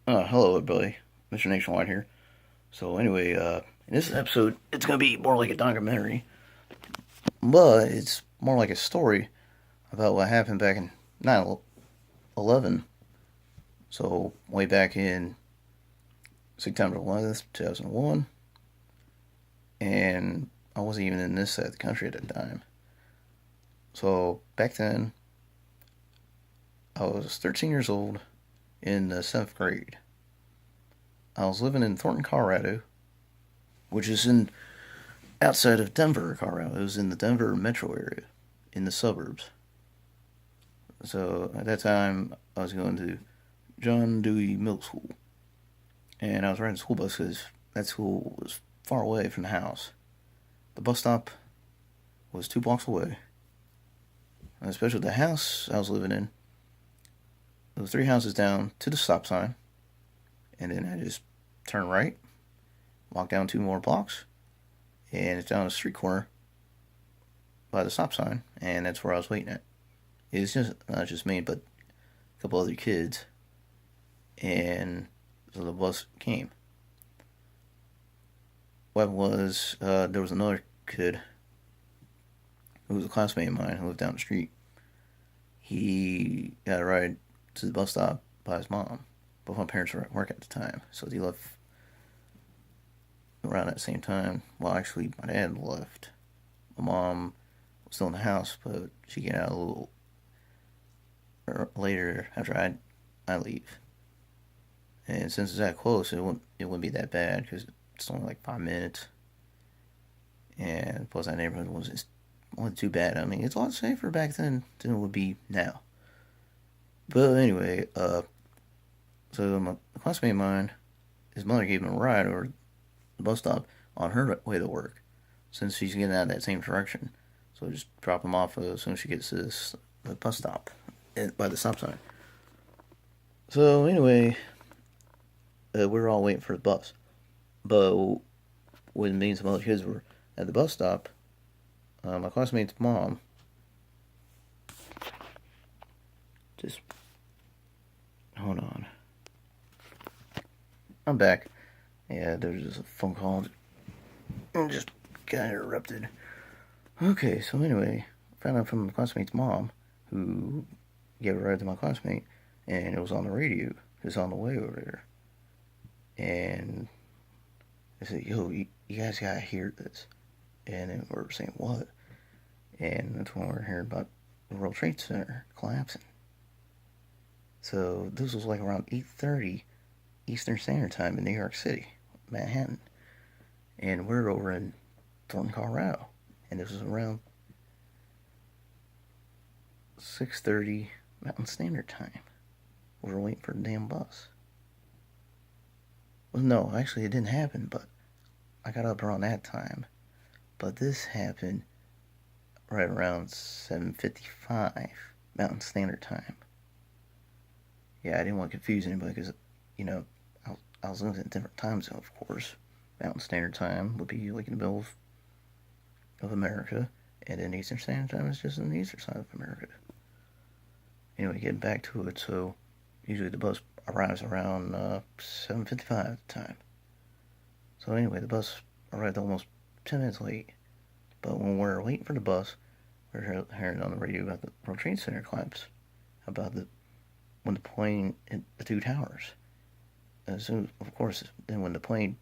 Hello everybody, Mr. Nationwide here. So anyway, in this episode, it's gonna be more like a documentary, but it's more like a story about what happened back in 9/11. So way back in September 11th, 2001, and I wasn't even in this side of the country at the time. So back then, I was 13 years old in the seventh grade. I was living in Thornton, Colorado, which is in outside of Denver, Colorado. It was in the Denver metro area, in the suburbs. So at that time, I was going to John Dewey Middle School, and I was riding the school bus because that school was far away from the house. The bus stop was 2 blocks away, and especially the house I was living in. There was 3 houses down to the stop sign, and then I just turned right, walked down 2 more blocks, and it's down the street corner by the stop sign, and that's where I was waiting at. It's just not just me, but a couple other kids, and so the bus came. What was there was another kid who was a classmate of mine who lived down the street. He got a ride to the bus stop by his mom. Both my parents were at work at the time, so he left around that same time. Well, actually, my dad left. My mom was still in the house, but she got out a little later after I leave. And since it's that close, it wouldn't be that bad because it's only like 5 minutes. And plus, that neighborhood wasn't too bad. I mean, it's a lot safer back then than it would be now. But anyway, so my classmate of mine, his mother gave him a ride over the bus stop on her way to work, since she's getting out that same direction. So just drop him off as soon as she gets to the bus stop by the stop sign. So anyway, we were all waiting for the bus. But when me and some other kids were at the bus stop, my classmate's mom just hold on. I'm back. Yeah, there's just a phone call and just got interrupted. Okay, so anyway, I found out from my classmate's mom who gave a ride to my classmate, and it was on the radio. It was on the way over there, and I said, "Yo, you guys gotta hear this." And then we were saying what? And that's when we were hearing about the World Trade Center collapsing. So this was like around 8:30 Eastern Standard Time in New York City, Manhattan, and we're over in Thornton, Colorado, and this was around 6:30 Mountain Standard Time. We were waiting for the damn bus. Well, no, actually, it didn't happen, but I got up around that time. But this happened right around 7:55 Mountain Standard Time. Yeah, I didn't want to confuse anybody because, you know, I was looking at different time zones, of course. Mountain Standard Time would be like in the middle of America, and then Eastern Standard Time is just on the eastern side of America. Anyway, getting back to it, so usually the bus arrives around 7:55 at the time. So anyway, the bus arrived almost 10 minutes late. But when we're waiting for the bus, we're hearing on the radio about the World Trade Center collapse, about when the plane hit the two towers. As soon, of course, then when the plane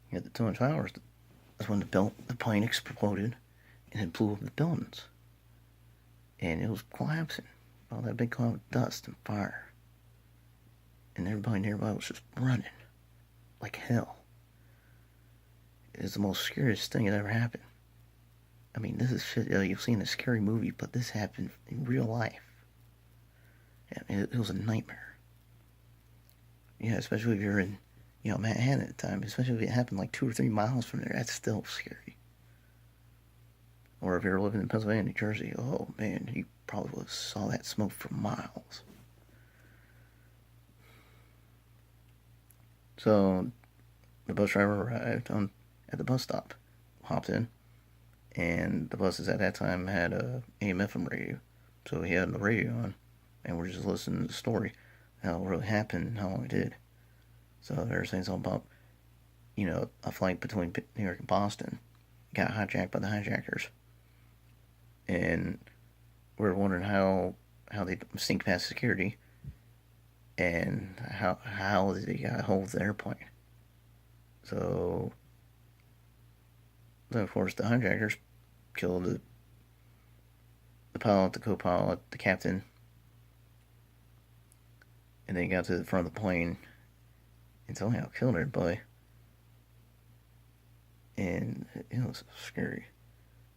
hit the two towers, that's when the plane exploded and it blew up the buildings, and it was collapsing. All that big cloud of dust and fire, and everybody nearby was just running like hell. It's the most scariest thing that ever happened. I mean, this is shit you've seen in a scary movie, but this happened in real life. I mean, it was a nightmare. Yeah, especially if you're in, Manhattan at the time. Especially if it happened like 2 or 3 miles from there. That's still scary. Or if you're living in Pennsylvania, New Jersey, oh man, you probably would have saw that smoke for miles. So the bus driver arrived at the bus stop, hopped in, and the buses at that time had a AM/FM radio, so he had the radio on, and we're just listening to the story, how it really happened, and how long it did. So they're saying something about, a flight between New York and Boston got hijacked by the hijackers. And we're wondering how they sneak past security and how they got a hold of the airplane. So then, of course, the hijackers killed the pilot, the co-pilot, the captain, and they got to the front of the plane and somehow killed everybody. And it was scary.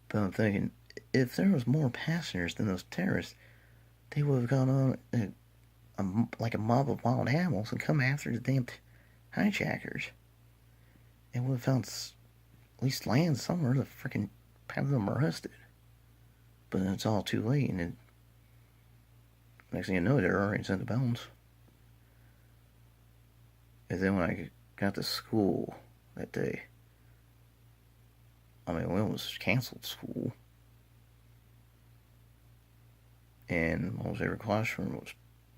But I'm thinking, if there was more passengers than those terrorists, they would have gone on like a mob of wild animals and come after the damn hijackers. And would have found at least land somewhere to freaking have them arrested. But then it's all too late, and then next thing you know, they're already sent to bounds. And then when I got to school that day, I mean, we almost canceled school. And almost every classroom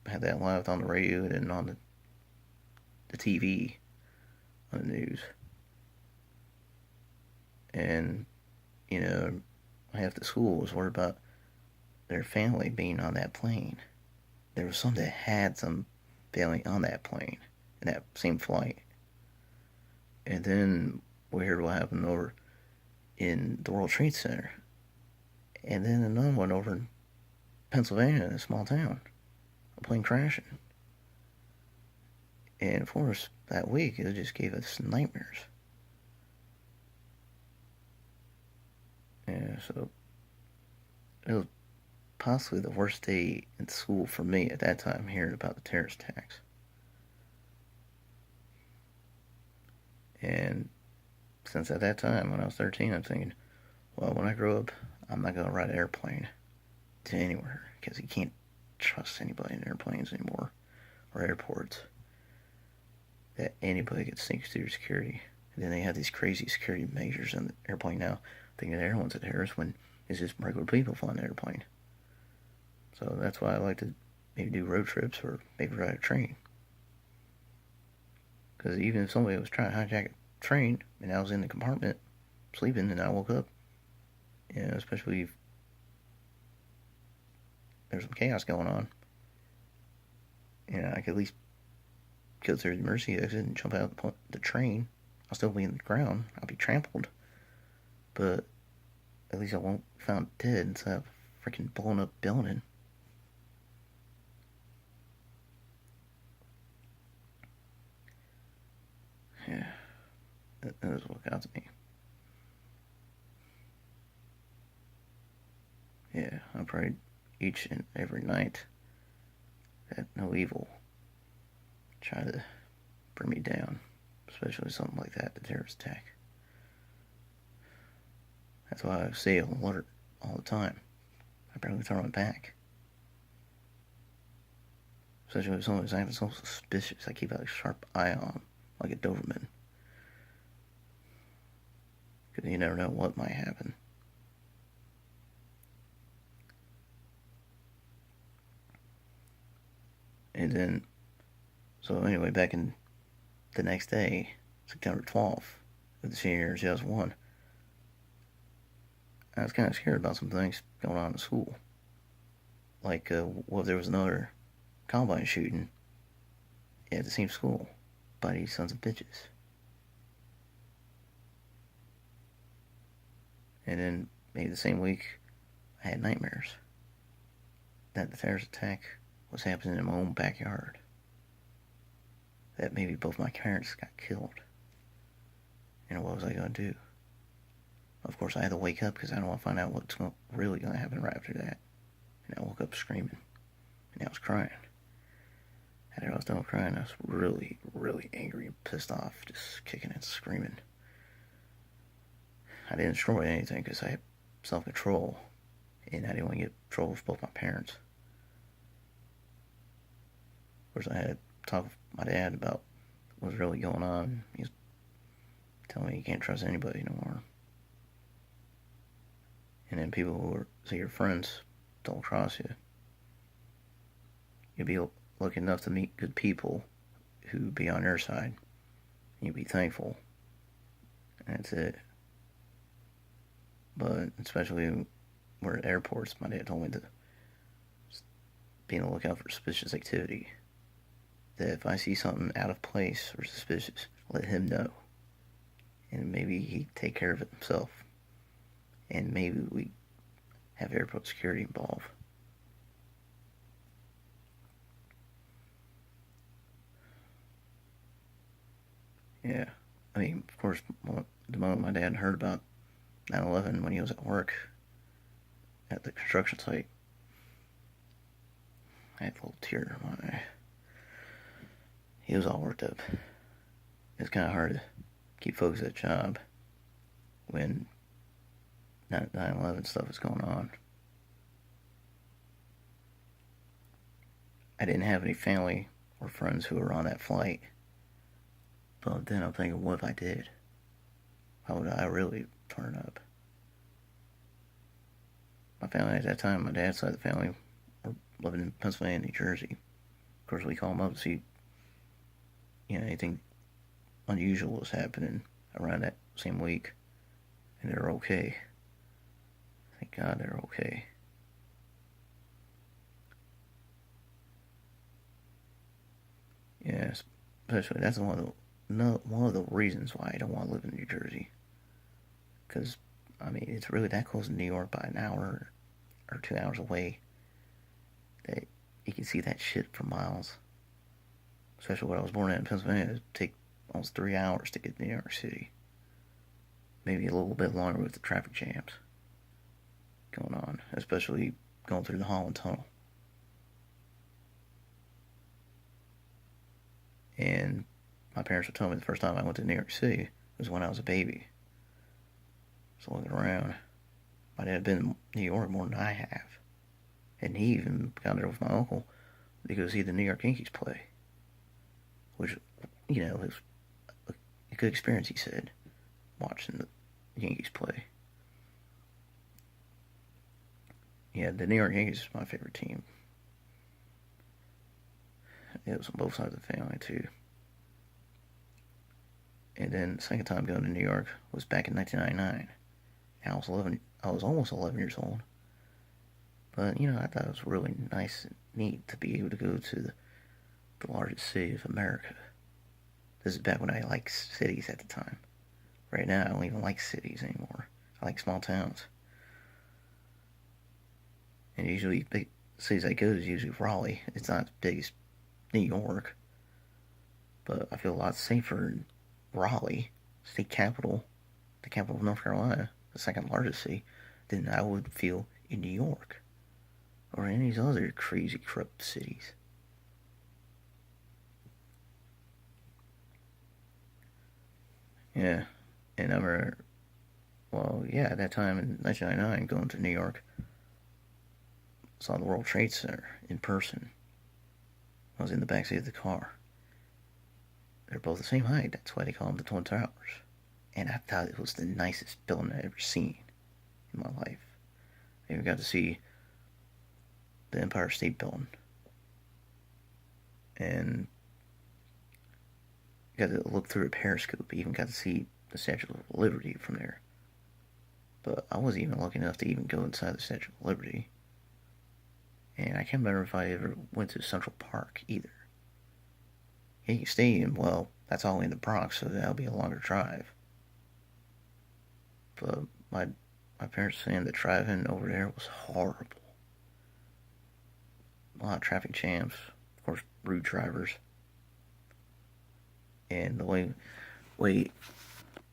had that live on the radio and on the TV, on the news. And, half the school was worried about their family being on that plane. There was some that had some family on that plane in that same flight. And then we heard what happened over in the World Trade Center. And then another one over in Pennsylvania, in a small town, a plane crashing. And of course, that week, it just gave us nightmares. Yeah, so it was possibly the worst day in school for me at that time, hearing about the terrorist attacks. And since at that time, when I was 13, I'm thinking, well, when I grow up, I'm not going to ride an airplane to anywhere, because you can't trust anybody in airplanes anymore, or airports, that anybody could sneak through security. And then they have these crazy security measures in the airplane now, thinking that everyone's a terrorist when it's just regular people flying the airplane. So that's why I like to maybe do road trips or maybe ride a train. Because even if somebody was trying to hijack a train and I was in the compartment sleeping and I woke up, especially if there's some chaos going on, I could at least go through the emergency exit and jump out the train. I'll still be in the ground. I'll be trampled. But at least I won't be found dead inside of a freaking blown up building. Yeah, that is what got to me. Yeah, I prayed each and every night that no evil try to bring me down, especially something like that, the terrorist attack. That's why I stay alert all the time. I barely turn my back. Especially if someone's acting so suspicious, I keep a sharp eye on them, like a Doberman. Because you never know what might happen. And then, so anyway, back in the next day, September 12th of the senior year of 2001, I was kind of scared about some things going on in school. Like, what if there was another Columbine shooting at the same school by these sons of bitches? And then maybe the same week, I had nightmares that the terrorist attack was happening in my own backyard. That maybe both my parents got killed. And what was I going to do? Of course, I had to wake up because I don't want to find out what's really going to happen right after that. And I woke up screaming. And I was crying. After I was done crying, I was really, really angry and pissed off, just kicking and screaming. I didn't destroy anything because I had self-control. And I didn't want to get in trouble with both my parents. Of course, I had to talk with my dad about what was really going on. He was telling me you can't trust anybody no more. And then people who are, say, your friends don't cross you. You'll be lucky enough to meet good people who be on your side. You be thankful. And that's it. But especially where at airports, my dad told me to be on the lookout for suspicious activity. That if I see something out of place or suspicious, let him know. And maybe he'd take care of it himself. And maybe we have airport security involved. Yeah. I mean, of course, the moment my dad heard about 9/11 when he was at work at the construction site, I had a little tear in my eye. He was all worked up. It's kind of hard to keep focused at a job when 9/11 stuff is going on. I didn't have any family or friends who were on that flight. But then I'm thinking, what if I did? How would I really turn up? My family at that time, my dad's side of the family, were living in Pennsylvania and New Jersey. Of course, we call them up to see, anything unusual was happening around that same week. And they're okay. Thank God they're okay. Yeah, especially that's one of the reasons why I don't want to live in New Jersey. Because, I mean, it's really that close to New York by an hour or 2 hours away that you can see that shit for miles. Especially where I was born in Pennsylvania, it would take almost 3 hours to get to New York City. Maybe a little bit longer with the traffic jams going on, especially going through the Holland Tunnel. And my parents would tell me the first time I went to New York City was when I was a baby. So looking around, my dad had been in New York more than I have. And he even got there with my uncle to go see the New York Yankees play. Which, was a good experience, he said, watching the Yankees play. Yeah, the New York Yankees is my favorite team. It was on both sides of the family, too. And then the second time going to New York was back in 1999. I was almost 11 years old. But, I thought it was really nice and neat to be able to go to the largest city of America. This is back when I liked cities at the time. Right now, I don't even like cities anymore. I like small towns. And usually, big cities I go to is usually Raleigh. It's not as big as New York. But I feel a lot safer in Raleigh, state capital, the capital of North Carolina, the second largest city, than I would feel in New York. Or any of these other crazy, corrupt cities. Yeah. And I remember, at that time in 1999, going to New York, saw the World Trade Center in person. I was in the backseat of the car. They're both the same height. That's why they call them the Twin Towers. And I thought it was the nicest building I'd ever seen in my life. I even got to see the Empire State Building. And got to look through a periscope. I even got to see the Statue of Liberty from there. But I wasn't even lucky enough to even go inside the Statue of Liberty. And I can't remember if I ever went to Central Park either. Yankee Stadium, well, that's all in the Bronx, so that'll be a longer drive. But my parents saying the driving over there was horrible. A lot of traffic jams, of course, rude drivers. And the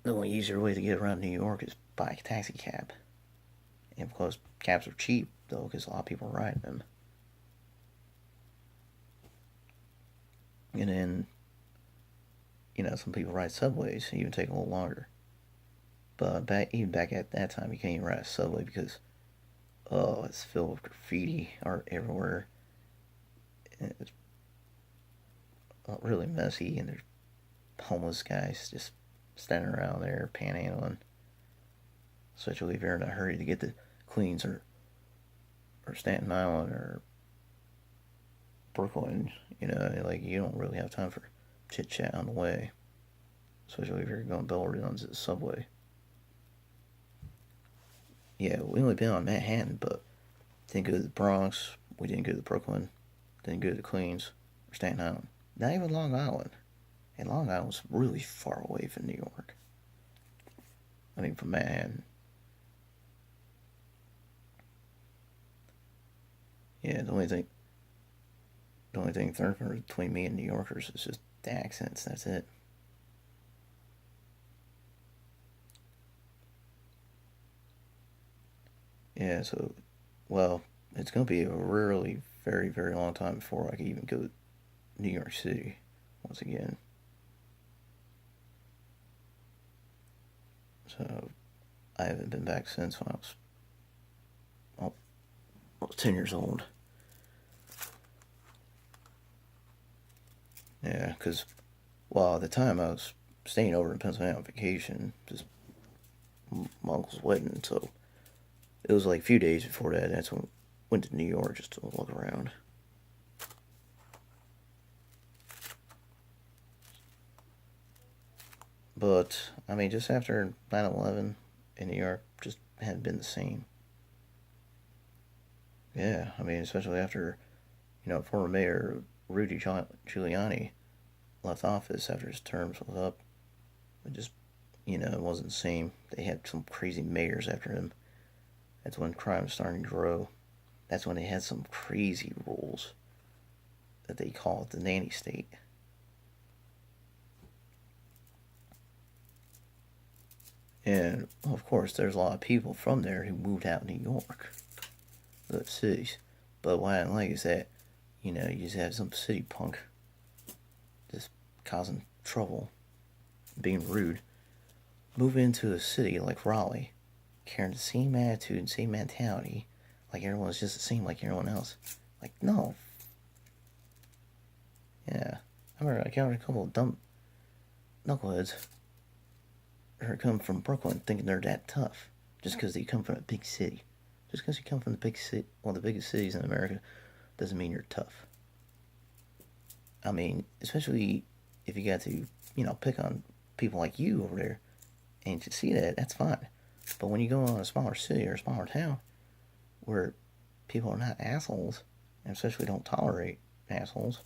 only easier way to get around New York is by a taxi cab. And of course, cabs are cheap, though, because a lot of people ride them. And then, some people ride subways, so even take a little longer. But even back at that time, you can't even ride a subway because, it's filled with graffiti art everywhere. And it's really messy, and there's homeless guys just standing around there panhandling. Especially if you're in a hurry to get to Queens or Staten Island or Brooklyn, you don't really have time for chit chat on the way, especially if you're going Bell Orleans to the subway. Yeah, we only been on Manhattan, but didn't go to the Bronx. We didn't go to Brooklyn. Didn't go to Queens or Staten Island. Not even Long Island. And Long Island's really far away from New York. I mean, from Manhattan. Yeah, the only thing different between me and New Yorkers is just the accents. That's it. Yeah, so, well, it's going to be a really very, very long time before I can even go to New York City once again. So, I haven't been back since when I was 10 years old. Yeah, because, well, at the time I was staying over in Pennsylvania on vacation, just my uncle's wedding, so it was like a few days before that. That's when I went to New York just to look around. But, I mean, just after 9/11 in New York, just hadn't been the same. Yeah, I mean, especially after, former Mayor Rudy Giuliani left office after his terms was up. It just, it wasn't the same. They had some crazy mayors after him. That's when crime was starting to grow. That's when they had some crazy rules that they called the nanny state. And, of course, there's a lot of people from there who moved out of New York, the cities. But what I didn't like is that, you just have some city punk just causing trouble, being rude, move into a city like Raleigh, carrying the same attitude and same mentality, like everyone's just the same like everyone else. Like, no. Yeah. I remember I encountered a couple of dumb knuckleheads who come from Brooklyn thinking they're that tough just because they come from a big city. Just because you come from the big city, one of the biggest cities in America, doesn't mean you're tough. I mean, especially if you got to, pick on people like you over there, and you see that, that's fine. But when you go in a smaller city or a smaller town where people are not assholes, and especially don't tolerate assholes,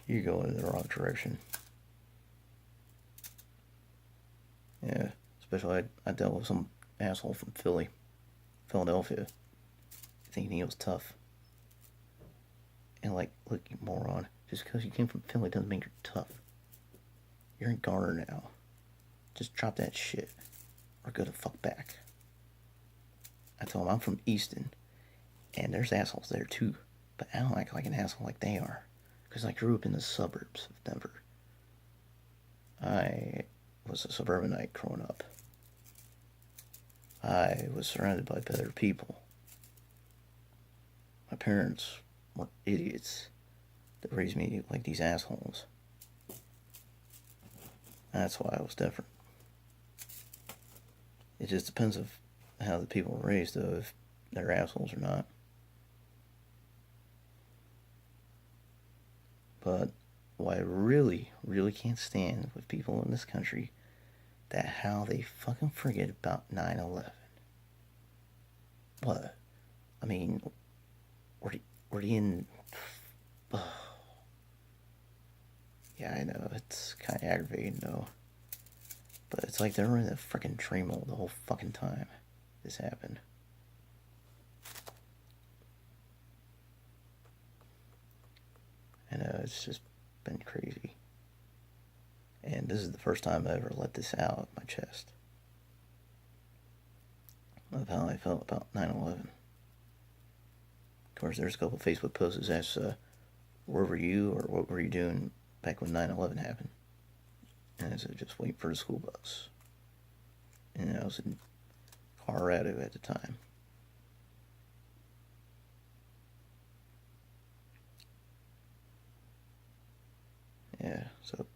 you go in the wrong direction. Yeah, especially I dealt with some asshole from Philadelphia, thinking he was tough. And like, look, you moron, just because you came from Philly doesn't mean you're tough. You're in Garner now. Just drop that shit, or go the fuck back. I told him I'm from Easton, and there's assholes there too, but I don't act like an asshole like they are, because I grew up in the suburbs of Denver. I was a suburbanite growing up. I was surrounded by better people. My parents were idiots that raised me like these assholes. That's why I was different. It just depends of how the people were raised, though, if they're assholes or not. But what I really, really can't stand with people in this country, that how they fucking forget about 9/11. What? I mean, we're in... Yeah, I know, it's kind of aggravating, though. But it's like they were in a freaking dream the whole fucking time this happened. I know, it's just been crazy. And this is the first time I ever let this out of my chest, of how I felt about 9/11. Of course, there's a couple Facebook posts that asks, where were you, or what were you doing back when 9/11 happened? And I said, just waiting for the school bus. And I was in Colorado at the time. Yeah, so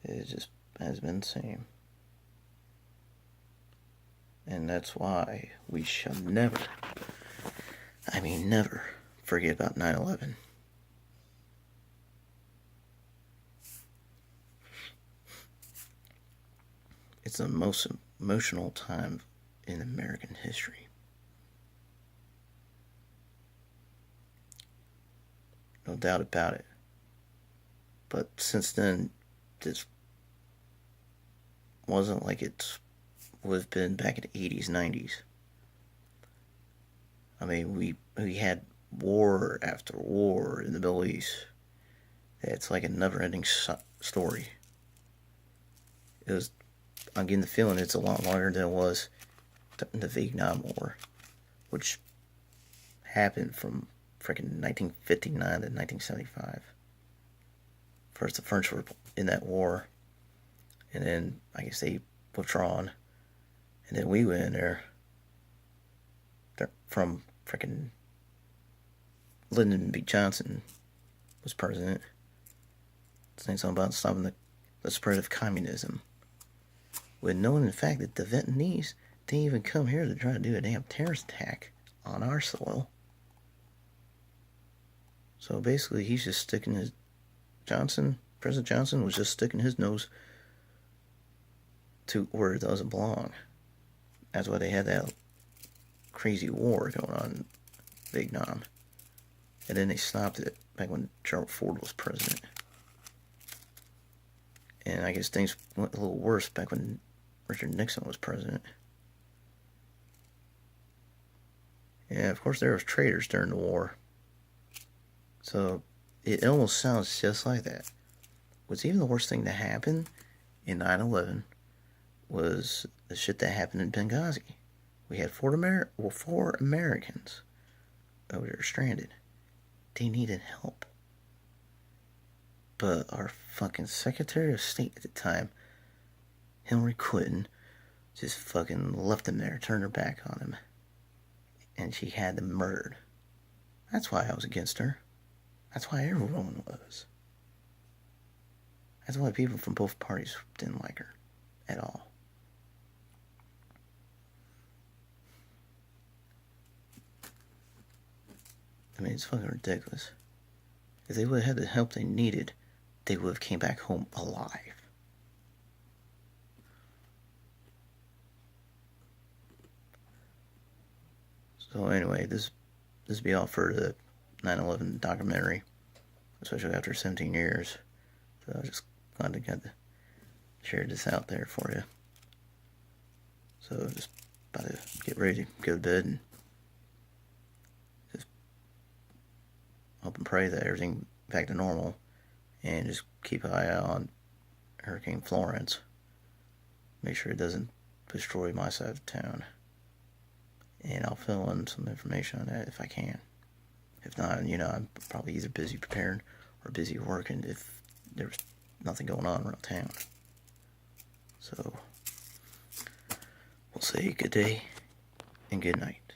it just has been the same. And that's why we shall never, I mean never, forget about 9/11. It's the most emotional time in American history. No doubt about it. But since then, this wasn't like it would have been back in the 80s, 90s. I mean, we had war after war in the Middle East. It's like a never-ending story. It was. I'm getting the feeling it's a lot longer than it was the Vietnam War, which happened from freaking 1959 to 1975. First, the French were in that war, and then I guess they withdrawn, and then we went in there. From freaking Lyndon B. Johnson was president, saying something about stopping the spread of communism, with knowing the fact that the Vietnamese didn't even come here to try to do a damn terrorist attack on our soil. So basically, he's just sticking his President Johnson was just sticking his nose to where it doesn't belong. That's why they had that crazy war going on in Vietnam. And then they stopped it back when Gerald Ford was president. And I guess things went a little worse back when Richard Nixon was president. Yeah, of course there was traitors during the war. So it almost sounds just like that. What's even the worst thing to happen in 9/11 was the shit that happened in Benghazi. We had four Americans over there stranded. They needed help. But our fucking Secretary of State at the time, Hillary Clinton, just fucking left them there, turned her back on him. And she had them murdered. That's why I was against her. That's why everyone was. That's why people from both parties didn't like her at all. I mean, it's fucking ridiculous. If they would have had the help they needed, they would have came back home alive. So anyway, this be all for the 9/11 documentary, especially after 17 years. So I just glad to get to share this out there for you. So just about to get ready to go to bed and just hope and pray that everything back to normal, and just keep an eye out on Hurricane Florence. Make sure it doesn't destroy my side of town. And I'll fill in some information on that if I can. If not, I'm probably either busy preparing or busy working if there's nothing going on around town. So, we'll say good day and good night.